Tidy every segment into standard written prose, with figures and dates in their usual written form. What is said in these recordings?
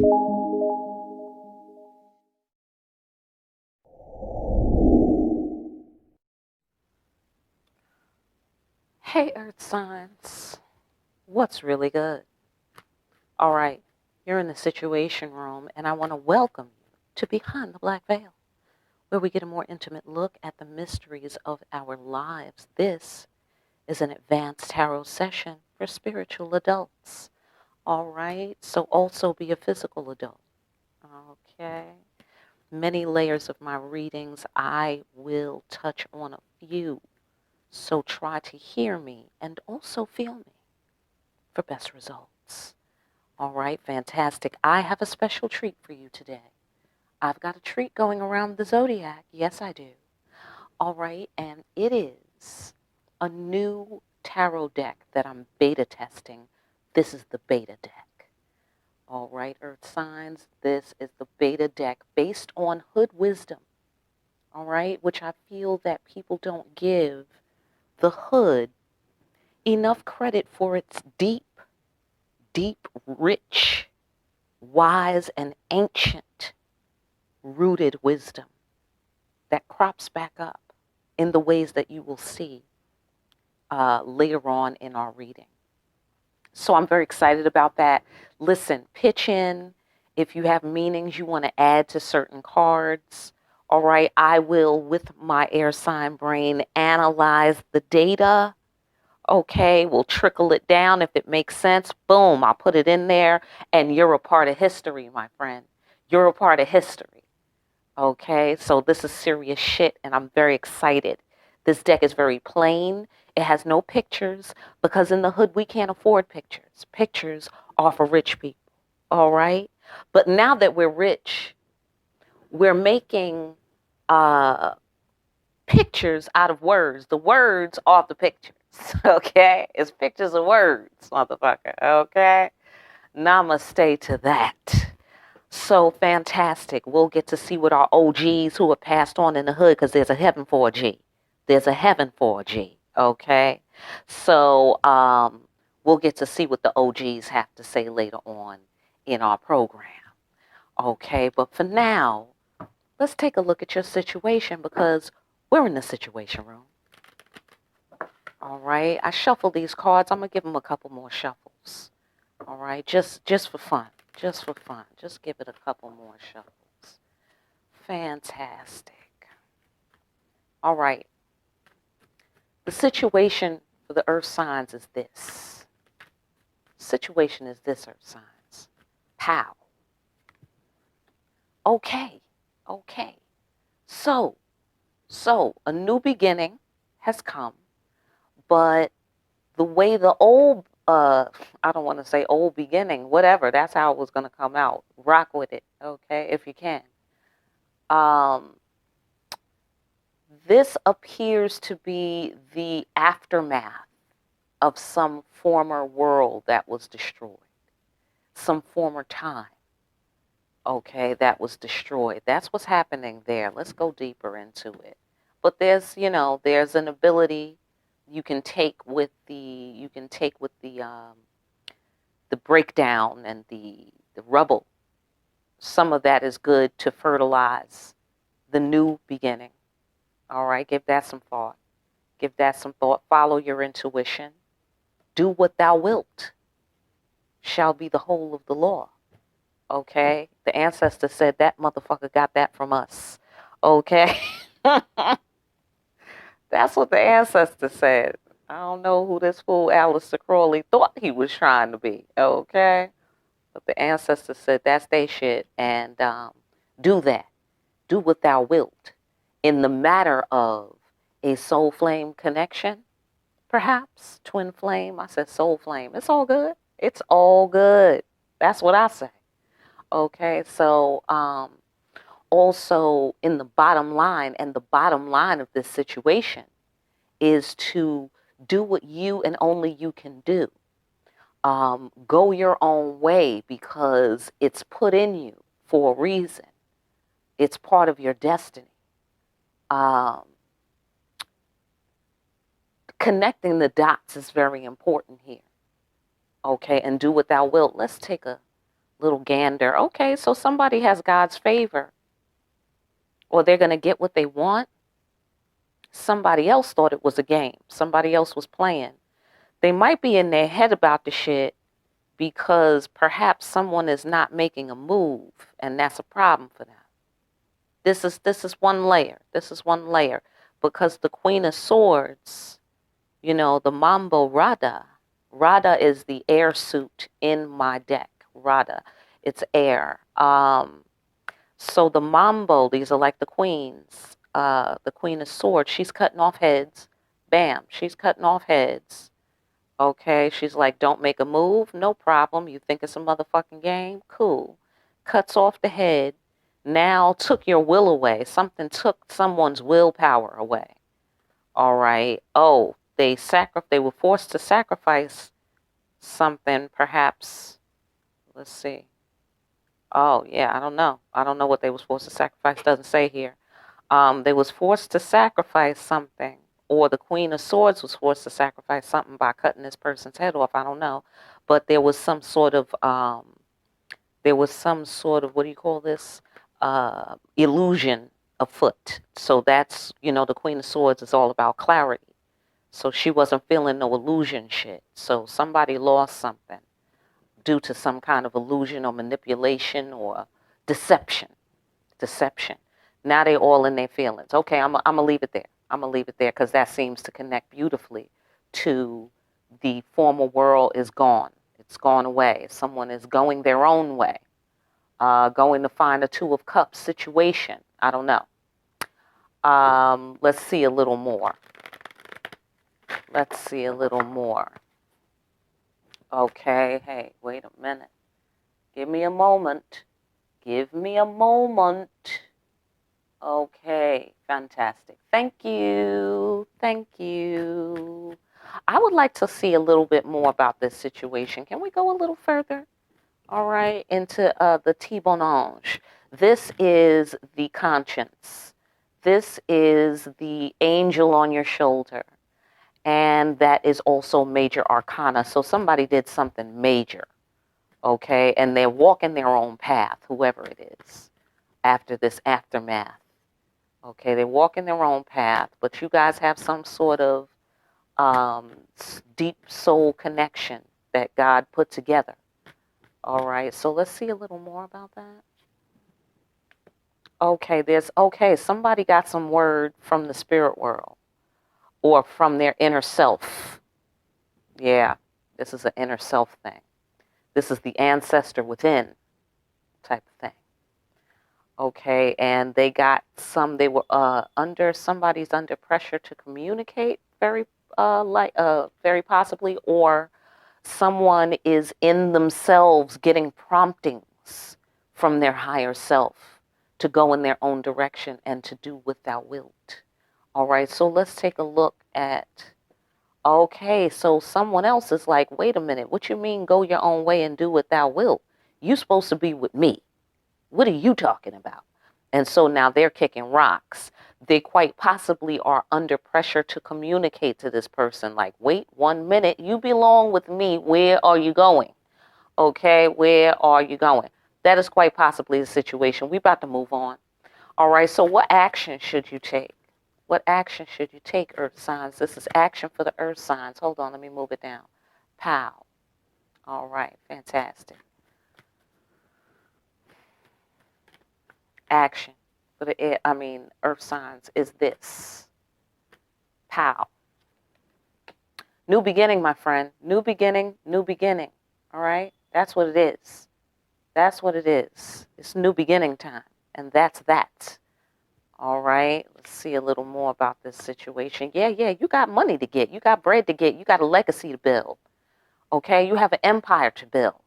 Hey, Earth signs. What's really good? All right, you're in the Situation Room, and I want to welcome you to Behind the Black Veil, where we get a more intimate look at the mysteries of our lives. This is an advanced tarot session for spiritual adults. All right, so also be a physical adult. Okay. Many layers of my readings, I will touch on a few. So try to hear me and also feel me for best results. All right, fantastic. I have a special treat for you today. I've got a treat going around the zodiac. Yes, I do. All right, and it is a new tarot deck that I'm beta testing. This is the beta deck. All right, Earth signs, this is the beta deck based on Hood Wisdom. All right, which I feel that people don't give the Hood enough credit for its deep, rich, wise, and ancient rooted wisdom that crops back up in the ways that you will see later on in our reading. So I'm very excited about that. Listen, pitch in if you have meanings you want to add to certain cards. All right, I will, with my air sign brain, analyze the data. Okay, we'll trickle it down. If it makes sense, boom, I'll put it in there. And you're a part of history, my friend. You're a part of history. Okay, so this is serious shit, and I'm very excited. This deck is very plain. It has no pictures because in the Hood, we can't afford pictures. Pictures are for rich people. All right, but now that we're rich, we're making pictures out of words. The words are the pictures. Okay, it's pictures of words, motherfucker. Okay, namaste to that. So fantastic. We'll get to see what our OGs who have passed on in the Hood, because there's a heaven for a G. There's a heaven for a G. Okay, so we'll get to see what the OGs have to say later on in our program. Okay, but for now, let's take a look at your situation because we're in the Situation Room. All right, I shuffle these cards. I'm gonna give them a couple more shuffles. All right, just for fun, just for fun. Just give it a couple more shuffles. Fantastic. All right, the situation for the Earth signs is this. Situation is this, Earth signs. Pow. Okay. So a new beginning has come, but the way the old, I don't want to say old beginning, whatever, that's how it was going to come out. Rock with it, okay, if you can. This appears to be the aftermath of some former world that was destroyed, some former time, okay, that was destroyed. That's what's happening there. Let's go deeper into it. But there's, there's an ability you can take with the breakdown and the rubble. Some of that is good to fertilize the new beginning. All right, give that some thought. Give that some thought. Follow your intuition. Do what thou wilt shall be the whole of the law. Okay? The ancestor said that motherfucker got that from us. Okay? That's what the ancestor said. I don't know who this fool Aleister Crowley thought he was trying to be. Okay? But the ancestor said that's their shit. And do that. Do what thou wilt. In the matter of a soul flame connection, perhaps, twin flame. I said soul flame. It's all good. It's all good. That's what I say. Okay, so also in the bottom line, and the bottom line of this situation is to do what you and only you can do. Go your own way because it's put in you for a reason. It's part of your destiny. Connecting the dots is very important here. Okay, and do what thou wilt. Let's take a Little gander. Okay, so somebody has God's favor, or they're going to get what they want. Somebody else thought it was a game. Somebody else was playing. They might be in their head about the shit because perhaps someone is not making a move, and that's a problem for them. This is one layer. This is one layer because the Queen of Swords, the Mambo Rada. Rada is the air suit in my deck. Rada, it's air. So the Mambo, these are like the queens. The Queen of Swords, she's cutting off heads. Bam, she's cutting off heads. Okay, she's like, don't make a move, no problem. You think it's a motherfucking game? Cool. Cuts off the head. Now took your will away. Something took someone's willpower away. All right. Oh, they were forced to sacrifice something, perhaps. Let's see. Oh, yeah, I don't know. I don't know what they was forced to sacrifice. Doesn't say here. They was forced to sacrifice something. Or the Queen of Swords was forced to sacrifice something by cutting this person's head off. I don't know. But there was some sort of, what do you call this? Illusion afoot. So that's, the Queen of Swords is all about clarity. So she wasn't feeling no illusion shit. So somebody lost something due to some kind of illusion or manipulation or deception. Now they all in their feelings. Okay, I'm going to leave it there. I'm going to leave it there because that seems to connect beautifully to the former world is gone. It's gone away. Someone is going their own way, going to find a Two of Cups situation. I don't know. Let's see a little more. Okay, hey, wait a minute. Give me a moment. Okay, fantastic. Thank you. I would like to see a little bit more about this situation. Can we go a little further? All right, into the T-Bonange. This is the conscience. This is the angel on your shoulder. And that is also major arcana. So somebody did something major, okay? And they're walking their own path, whoever it is, after this aftermath. Okay, they're walking their own path, but you guys have some sort of deep soul connection that God put together. All right, so let's see a little more about that. Okay, somebody got some word from the spirit world or from their inner self. Yeah, this is an inner self thing. This is the ancestor within type of thing. Okay, and they were somebody's under pressure to communicate very possibly, or someone is in themselves getting promptings from their higher self to go in their own direction and to do what thou wilt. All right, so let's take a look at, okay, so someone else is like, wait a minute, what you mean go your own way and do what thou wilt? You supposed to be with me. What are you talking about? And so now they're kicking rocks. They quite possibly are under pressure to communicate to this person like, wait 1 minute, you belong with me. Where are you going? Okay, where are you going? That is quite possibly the situation. We're about to move on. All right, so what action should you take? What action should you take, earth signs? This is action for the earth signs. Hold on, let me move it down. Pow. All right, fantastic. Action for the earth signs is this. Pow. New beginning, my friend. New beginning. All right? That's what it is. It's new beginning time. And that's that. All right? Let's see a little more about this situation. Yeah, you got money to get. You got bread to get. You got a legacy to build. Okay? You have an empire to build.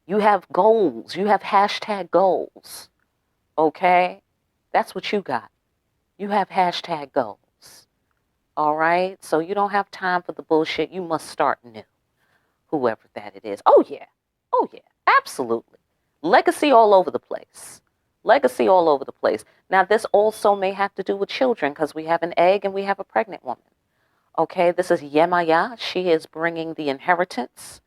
You have goals. You have hashtag goals. Okay? That's what you got. You have hashtag goals. All right? So you don't have time for the bullshit. You must start new. Whoever that it is. Oh, yeah. Absolutely. Legacy all over the place. Now, this also may have to do with children because we have an egg and we have a pregnant woman. Okay? This is Yemaya. She is bringing the inheritance.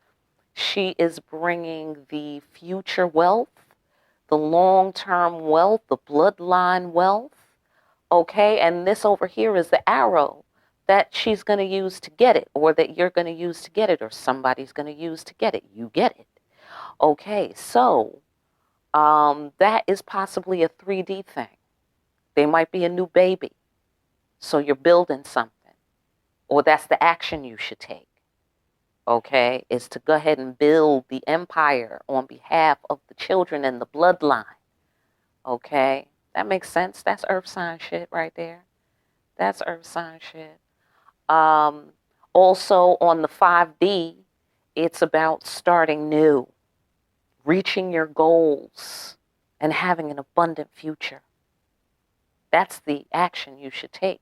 She is bringing the future wealth, the long-term wealth, the bloodline wealth. Okay, and this over here is the arrow that she's going to use to get it, or that you're going to use to get it, or somebody's going to use to get it. You get it. Okay, so that is possibly a 3D thing. They might be a new baby. So you're building something, or that's the action you should take. Okay, is to go ahead and build the empire on behalf of the children and the bloodline. Okay, that makes sense. That's earth sign shit right there. That's earth sign shit. Also on the 5D, it's about starting new, reaching your goals, and having an abundant future. That's the action you should take.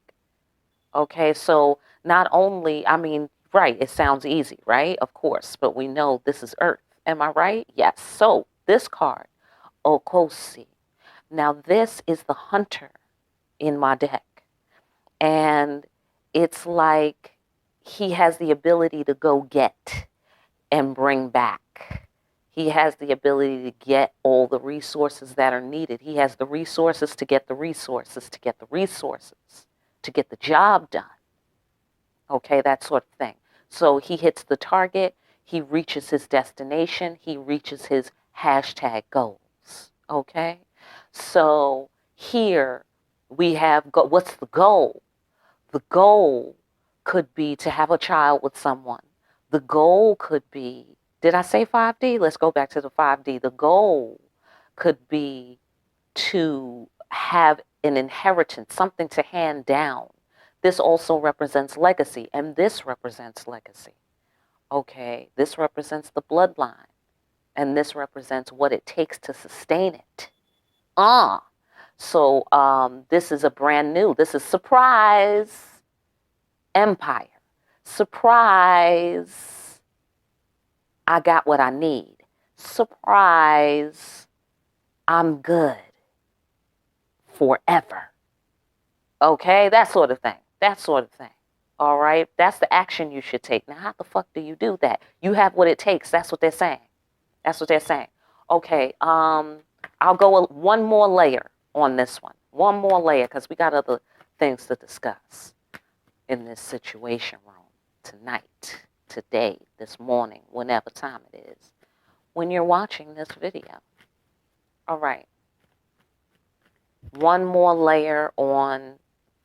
Okay, so not only, I mean, right, it sounds easy, right? Of course, but we know this is Earth. Am I right? Yes. So this card, Okosi. Now this is the hunter in my deck. And it's like he has the ability to go get and bring back. He has the ability to get all the resources that are needed. He has the resources to get the resources, to get the resources, to get the job done. Okay, that sort of thing. So he hits the target, he reaches his destination, he reaches his hashtag goals. Okay, so here we have, what's the goal? The goal could be to have a child with someone. The goal could be, did I say 5D? Let's go back to the 5D. The goal could be to have an inheritance, something to hand down. This also represents legacy, and this represents legacy. Okay, this represents the bloodline, and this represents what it takes to sustain it. So this is a brand new, this is surprise empire. Surprise, I got what I need. Surprise, I'm good forever. Okay, that sort of thing. That sort of thing. All right, that's the action you should take. Now, how the fuck do you do that? You have what it takes. That's what they're saying. That's what they're saying. Okay, I'll go one more layer on this one. One more layer, because we got other things to discuss in this situation room tonight, today, this morning, whenever time it is, when you're watching this video. All right. One more layer on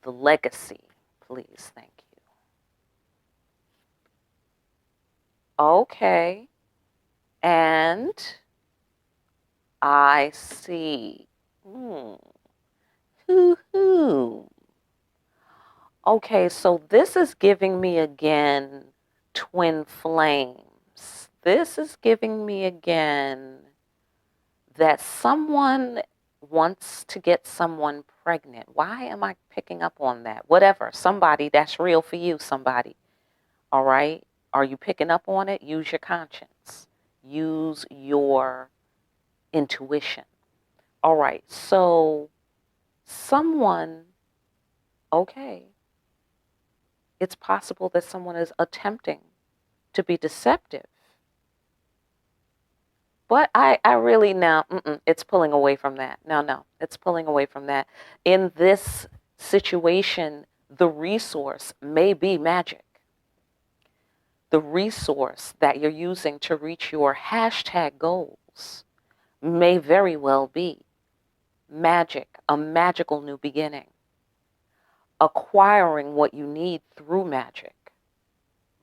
the legacy, please. Thank you. Okay. And I see. Okay, so this is giving me again twin flames. This is giving me again that someone wants to get someone pregnant. Why am I picking up on that? Whatever, somebody, that's real for you, somebody. All right? Are you picking up on it? Use your conscience. Use your intuition. All right, so someone, okay, it's possible that someone is attempting to be deceptive. But I really now, it's pulling away from that. No, it's pulling away from that. In this situation, the resource may be magic. The resource that you're using to reach your hashtag goals may very well be magic, a magical new beginning, acquiring what you need through magic,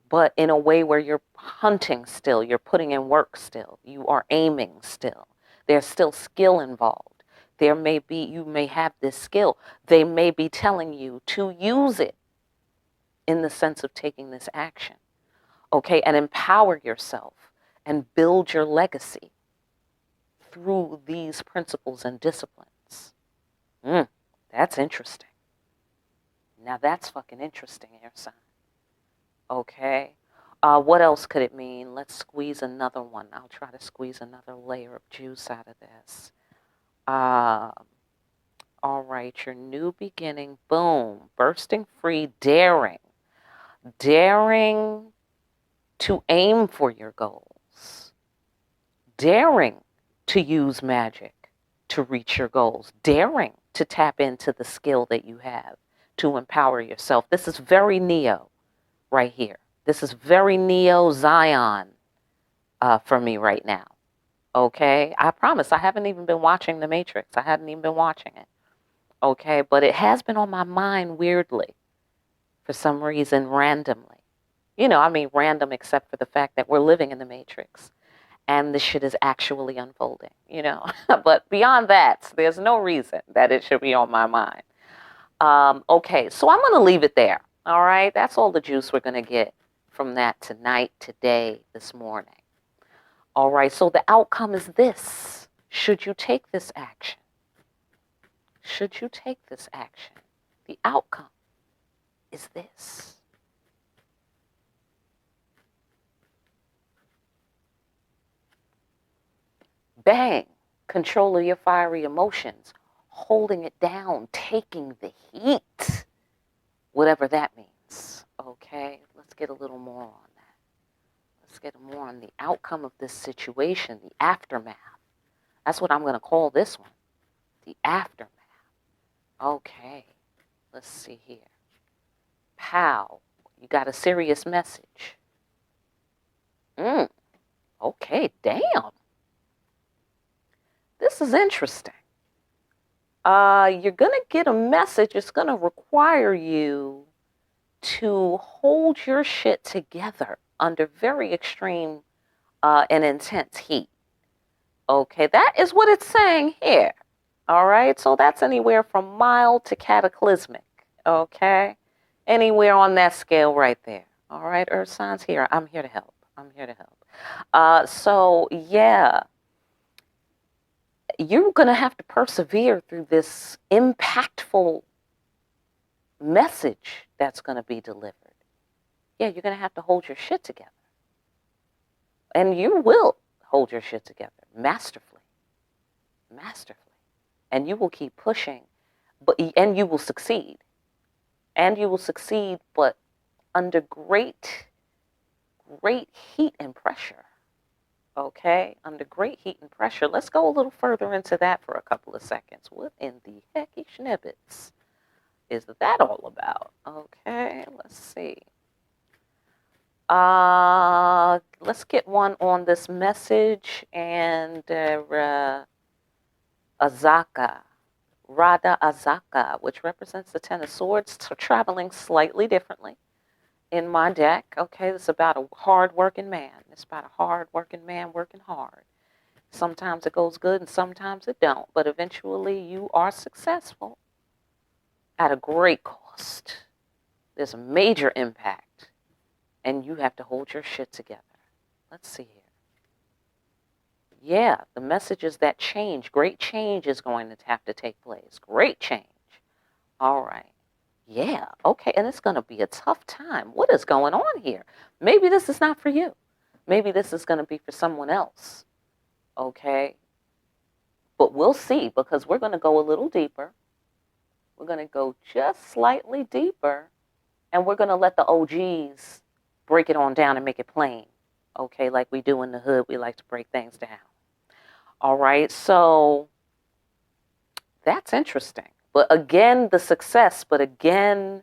but in a way where you're hunting still, you're putting in work still, you are aiming still. There's still skill involved. There may be, you may have this skill. They may be telling you to use it in the sense of taking this action, okay, and empower yourself and build your legacy through these principles and disciplines. That's interesting. Now that's fucking interesting, air sign. Okay. What else could it mean? Let's squeeze another one. I'll try to squeeze another layer of juice out of this. All right. Your new beginning. Boom. Bursting free. Daring. Daring to aim for your goals. daring to use magic to reach your goals, daring to tap into the skill that you have to empower yourself. This is very Neo right here. This is very Neo Zion for me right now. Okay, I promise I haven't even been watching The Matrix. I hadn't even been watching it. Okay, but it has been on my mind weirdly for some reason, randomly. I mean, random except for the fact that we're living in the Matrix and this shit is actually unfolding, But beyond that, there's no reason that it should be on my mind. Okay, so I'm going to leave it there. All right, that's all the juice we're going to get from that tonight, today, this morning. All right, so the outcome is this. Should you take this action? Should you take this action? The outcome is this. Bang, control of your fiery emotions, holding it down, taking the heat, whatever that means. Okay, let's get a little more on that. Let's get more on the outcome of this situation, the aftermath. That's what I'm going to call this one, the aftermath. Okay, let's see here. Pow, you got a serious message. Okay, damn. This is interesting. You're going to get a message. It's going to require you to hold your shit together under very extreme and intense heat. Okay, that is what it's saying here. All right, so that's anywhere from mild to cataclysmic. Okay, anywhere on that scale right there. All right, Earth signs here. I'm here to help. So, yeah. You're going to have to persevere through this impactful message that's going to be delivered. Yeah, you're going to have to hold your shit together. And you will hold your shit together masterfully. And you will keep pushing, and you will succeed. But under great heat and pressure. Okay, under great heat and pressure. Let's go a little further into that for a couple of seconds. What in the hecky schnibbits is that all about? Okay, let's see. Let's get one on this message and Azaka, Rada Azaka, which represents the Ten of Swords, traveling slightly differently in my deck. Okay, it's about a hard-working man. It's about a hard-working man working hard. Sometimes it goes good and sometimes it don't, but eventually you are successful at a great cost. There's a major impact, and you have to hold your shit together. Let's see here. Yeah, the message is that change, great change is going to have to take place. Great change. All right. Yeah, okay, and it's going to be a tough time. What is going on here? Maybe this is not for you. Maybe this is going to be for someone else. Okay? But we'll see, because we're going to go a little deeper. We're going to go just slightly deeper, and we're going to let the OGs break it on down and make it plain. Okay, like we do in the hood, we like to break things down. All right, so that's interesting. But again, the success, through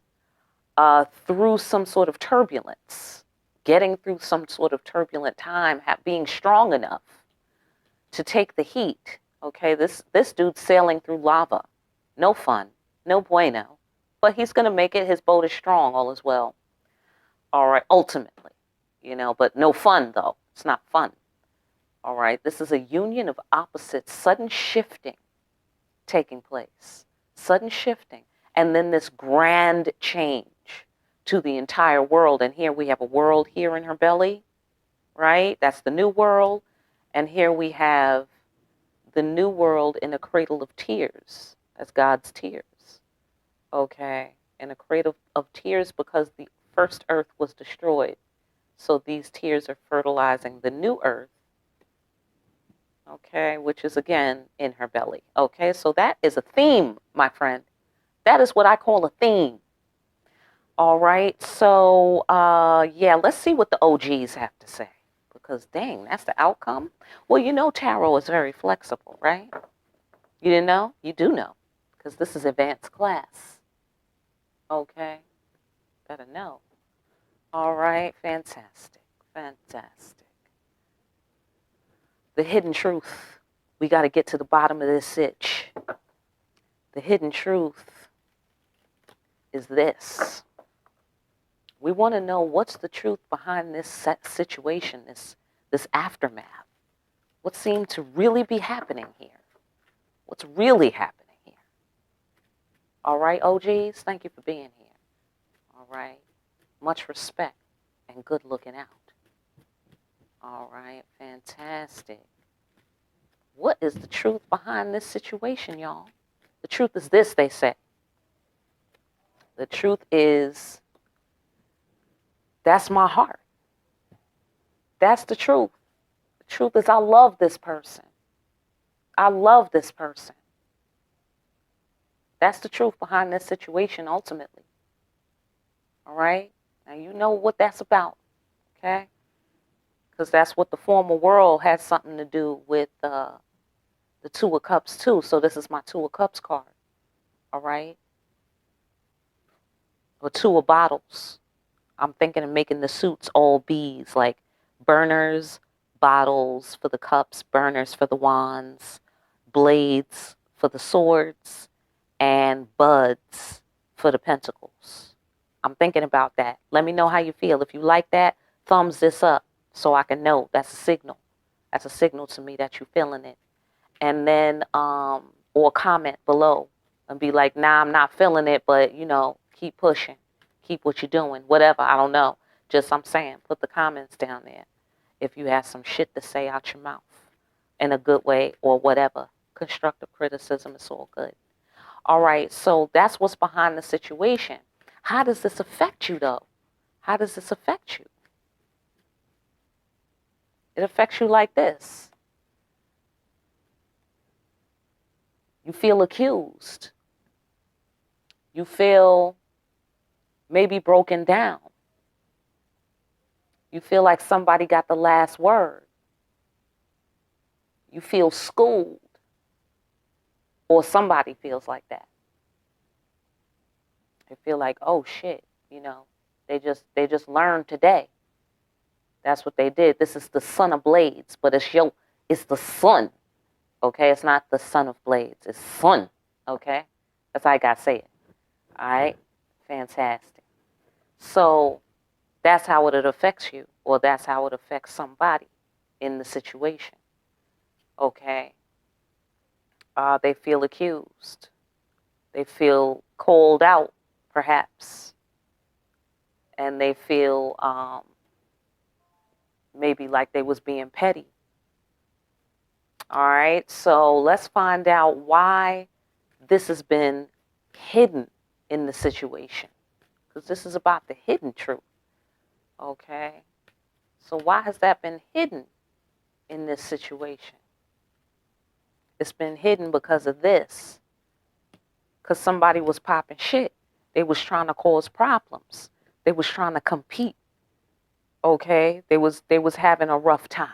some sort of turbulence, getting through some sort of turbulent time, being strong enough to take the heat. Okay, this dude's sailing through lava. No fun, no bueno. But he's going to make it. His boat is strong, all is well. All right, ultimately, but no fun, though. It's not fun. All right, this is a union of opposites, sudden shifting taking place. Sudden shifting, and then this grand change to the entire world. And here we have a world here in her belly, right? That's the new world. And here we have the new world in a cradle of tears. That's God's tears. Okay, in a cradle of tears, because the first earth was destroyed. So these tears are fertilizing the new earth. Okay, which is again in her belly. Okay, so that is a theme, my friend. That is what I call a theme. All right, so yeah, let's see what the OGs have to say, because dang, that's the outcome. Well, you know tarot is very flexible, right? You didn't know? You do know, because this is advanced class. Okay, better know. All right, fantastic, fantastic. The hidden truth. We got to get to the bottom of this sitch. The hidden truth is this. We want to know what's the truth behind this situation, this aftermath. What seemed to really be happening here? What's really happening here? All right, OGs, thank you for being here. All right, much respect and good looking out. All right, fantastic. What is the truth behind this situation, y'all? The truth is this, they say. The truth is, that's my heart. That's the truth. The truth is, I love this person. I love this person. That's the truth behind this situation, ultimately. All right? Now, you know what that's about, okay? Because that's what the formal world has something to do with the Two of Cups, too. So this is my Two of Cups card. All right? Or Two of Bottles. I'm thinking of making the suits all bees, like burners, bottles for the cups, burners for the wands, blades for the swords, and buds for the pentacles. I'm thinking about that. Let me know how you feel. If you like that, thumbs this up so I can know. That's a signal. That's a signal to me that you're feeling it. And then, or comment below and be like, nah, I'm not feeling it, but, you know, keep pushing. Keep what you're doing. Whatever, I don't know. Just, I'm saying, put the comments down there if you have some shit to say out your mouth in a good way or whatever. Constructive criticism is all good. All right, so that's what's behind the situation. How does this affect you, though? How does this affect you? It affects you like this. You feel accused. You feel maybe broken down. You feel like somebody got the last word. You feel schooled. Or somebody feels like that. They feel like, oh shit, you know, they just learned today. That's what they did. This is the Son of Blades, but it's the sun. Okay, it's not the Son of Blades. It's sun. Okay, that's how I gotta say it. All right, fantastic. So that's how it affects you, or that's how it affects somebody in the situation. Okay. They feel accused. They feel called out, perhaps. And they feel maybe like they was being petty. All right, so let's find out why this has been hidden in the situation. Because this is about the hidden truth. Okay, so why has that been hidden in this situation? It's been hidden because of this. Because somebody was popping shit. They was trying to cause problems. They was trying to compete. Okay? They was having a rough time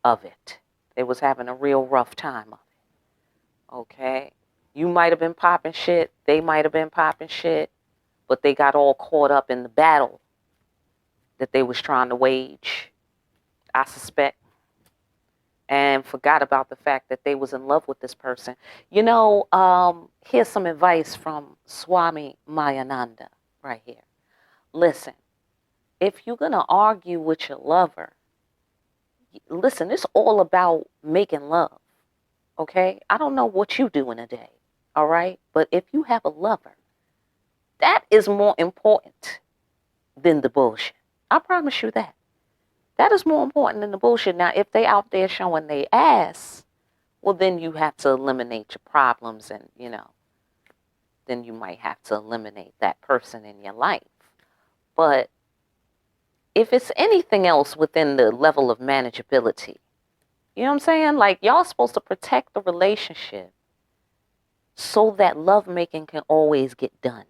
of it. They was having a real rough time of it. Okay? You might have been popping shit. They might have been popping shit. But they got all caught up in the battle that they was trying to wage, I suspect. And forgot about the fact that they was in love with this person. You know, here's some advice from Swami Mayananda right here. Listen, if you're going to argue with your lover, listen, it's all about making love, okay? I don't know what you do in a day, all right? But if you have a lover, that is more important than the bullshit. I promise you that. That is more important than the bullshit. Now, if they out there showing they ass, well, then you have to eliminate your problems and, you know, then you might have to eliminate that person in your life. But if it's anything else within the level of manageability, you know what I'm saying? Like, y'all supposed to protect the relationship so that lovemaking can always get done.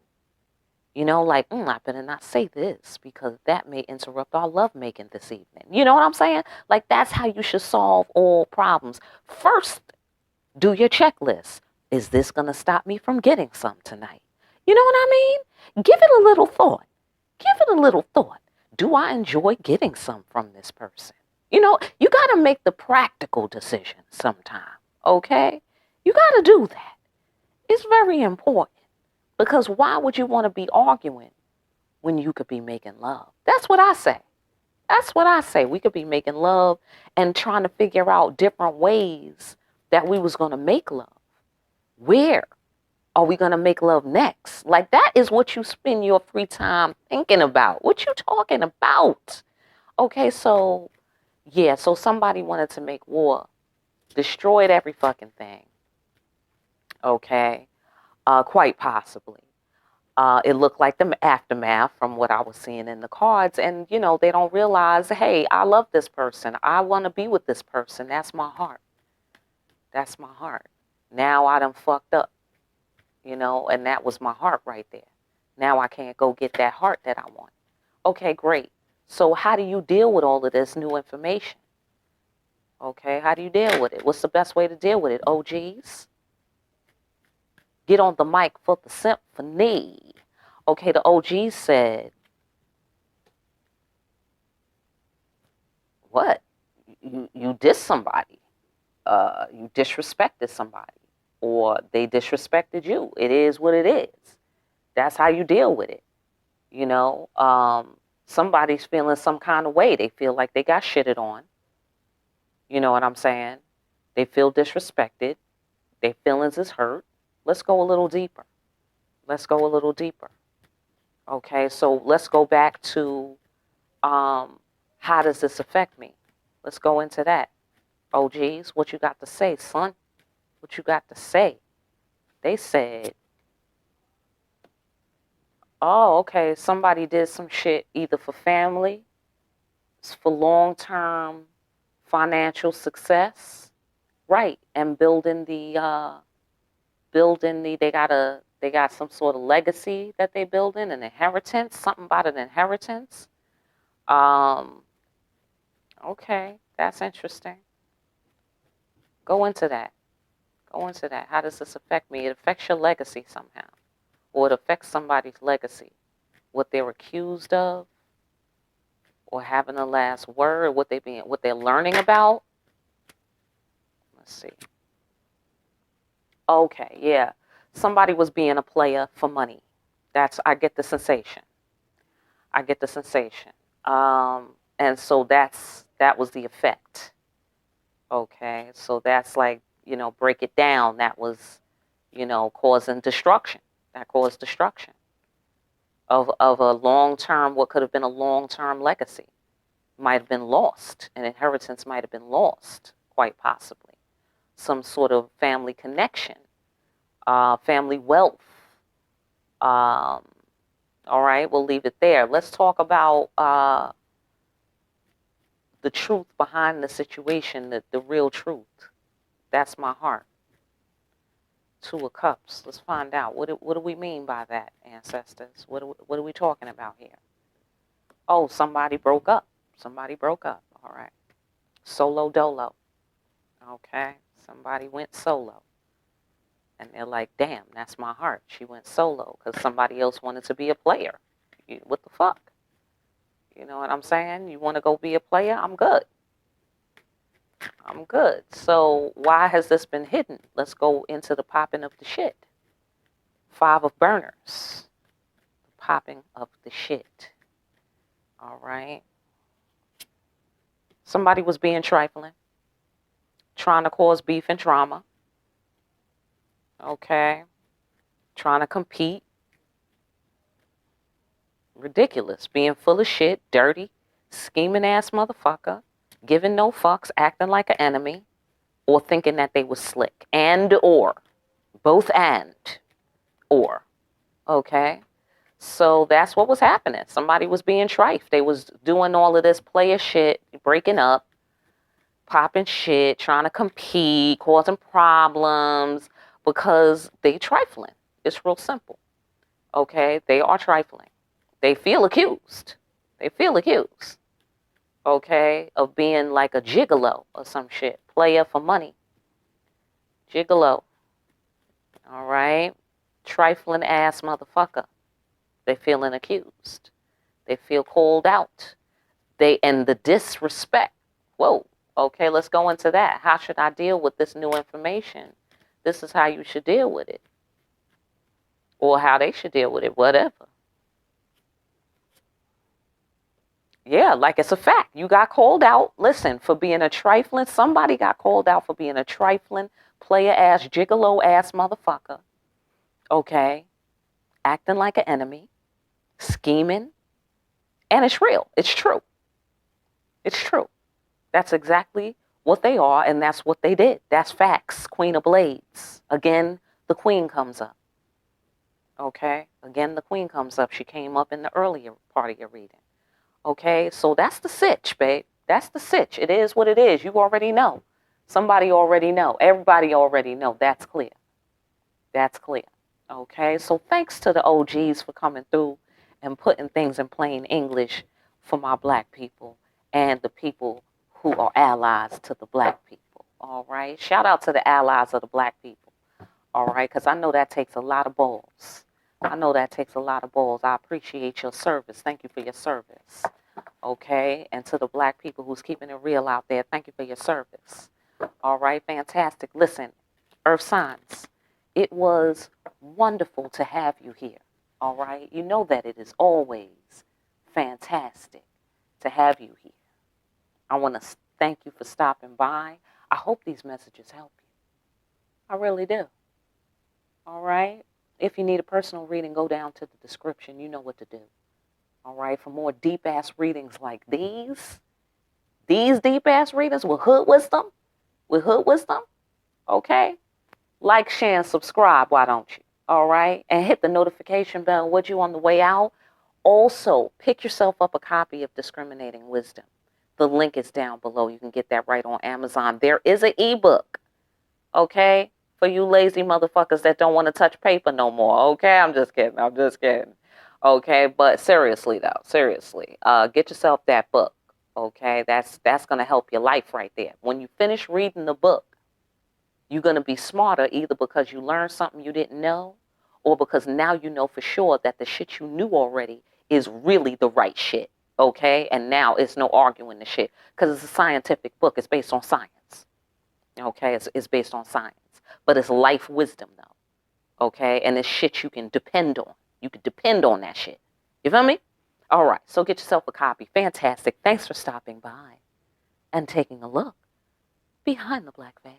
You know, like, I better not say this because that may interrupt our love making this evening. You know what I'm saying? Like, that's how you should solve all problems. First, do your checklist. Is this going to stop me from getting some tonight? You know what I mean? Give it a little thought. Give it a little thought. Do I enjoy getting some from this person? You know, you got to make the practical decision sometime, okay? You got to do that. It's very important because why would you want to be arguing when you could be making love? That's what I say. That's what I say. We could be making love and trying to figure out different ways that we was going to make love. Where are we going to make love next? Like, that is what you spend your free time thinking about. What you talking about? Okay, so, yeah, so somebody wanted to make war. Destroyed every fucking thing. Okay, quite possibly. It looked like the aftermath from what I was seeing in the cards. And, you know, they don't realize, hey, I love this person. I want to be with this person. That's my heart. That's my heart. Now I done fucked up, you know, and that was my heart right there. Now I can't go get that heart that I want. Okay, great. So how do you deal with all of this new information? Okay, how do you deal with it? What's the best way to deal with it? OGs? Get on the mic for the symphony. Okay, the OG said, what? You dissed somebody. You disrespected somebody. Or they disrespected you. It is what it is. That's how you deal with it. You know, somebody's feeling some kind of way. They feel like they got shitted on. You know what I'm saying? They feel disrespected. Their feelings is hurt. Let's go a little deeper. Let's go a little deeper. Okay, so let's go back to how does this affect me? Let's go into that. OGs, what you got to say, son? What you got to say? They said, oh, okay, somebody did some shit either for family, for long-term financial success, right? And they got some sort of legacy that they building, an inheritance, something about an inheritance. Okay, that's interesting. Go into that. Go into that. How does this affect me? It affects your legacy somehow, or it affects somebody's legacy, what they're accused of, or having the last word, what they're learning about. Let's see. Okay, yeah. Somebody was being a player for money. I get the sensation. I get the sensation. And so that was the effect. Okay, so that's like, you know, break it down. That was, you know, causing destruction. That caused destruction of a long-term, what could have been a long-term legacy. Might have been lost. An inheritance might have been lost, quite possibly. Some sort of family connection, family wealth. All right, we'll leave it there. Let's talk about the truth behind the situation, the real truth. That's my heart. Two of Cups. Let's find out. What do we mean by that, ancestors? What are we talking about here? Oh, somebody broke up. Somebody broke up. All right. Solo dolo. Okay. Somebody went solo. And they're like, damn, that's my heart. She went solo because somebody else wanted to be a player. What the fuck? You know what I'm saying? You want to go be a player? I'm good. I'm good. So why has this been hidden? Let's go into the popping of the shit. 5 of burners. The popping of the shit. All right. Somebody was being trifling. Trying to cause beef and drama. Okay. Trying to compete. Ridiculous. Being full of shit. Dirty. Scheming ass motherfucker. Giving no fucks. Acting like an enemy. Or thinking that they were slick. And or. Both and. Or. Okay. So that's what was happening. Somebody was being trifed. They was doing all of this player shit. Breaking up. Popping shit. Trying to compete. Causing problems. Because they trifling. It's real simple. Okay, they are trifling. They feel accused. They feel accused. Okay, of being like a gigolo or some shit. Player for money. Gigolo. All right. Trifling ass motherfucker. They feeling accused. They feel called out. And the disrespect. Whoa. Okay, let's go into that. How should I deal with this new information? This is how you should deal with it. Or how they should deal with it, whatever. Yeah, like it's a fact. You got called out. Listen, for being a trifling, somebody got called out for being a trifling, player ass, gigolo ass motherfucker. Okay. Acting like an enemy, scheming. And it's real. It's true. It's true. That's exactly what they are, and that's what they did. That's facts. Queen of Blades. Again, the queen comes up. Okay? Again, the queen comes up. She came up in the earlier part of your reading. Okay? So that's the sitch, babe. That's the sitch. It is what it is. You already know. Somebody already know. Everybody already know. That's clear. That's clear. Okay? So thanks to the OGs for coming through and putting things in plain English for my black people and the people who are allies to the black people. All right? Shout out to the allies of the black people. All right? Because I know that takes a lot of balls. I know that takes a lot of balls. I appreciate your service. Thank you for your service. Okay? And to the black people who's keeping it real out there, thank you for your service. All right? Fantastic. Listen, Earth signs, it was wonderful to have you here. All right? You know that it is always fantastic to have you here. I want to thank you for stopping by. I hope these messages help you. I really do. All right? If you need a personal reading, go down to the description. You know what to do. All right? For more deep-ass readings like these deep-ass readings with hood wisdom, okay? Like, share, and subscribe, why don't you? All right? And hit the notification bell. Would you on the way out? Also, pick yourself up a copy of Discriminating Wisdom. The link is down below. You can get that right on Amazon. There is an ebook, okay? For you lazy motherfuckers that don't want to touch paper no more, okay? I'm just kidding. Okay, but seriously though, get yourself that book, okay? That's going to help your life right there. When you finish reading the book, you're going to be smarter either because you learned something you didn't know or because now you know for sure that the shit you knew already is really the right shit, okay? And now it's no arguing the shit because it's a scientific book. It's based on science, okay? It's based on science, but it's life wisdom though, okay? And it's shit you can depend on. You can depend on that shit. You feel me? All right, so get yourself a copy. Fantastic. Thanks for stopping by and taking a look behind the black veil.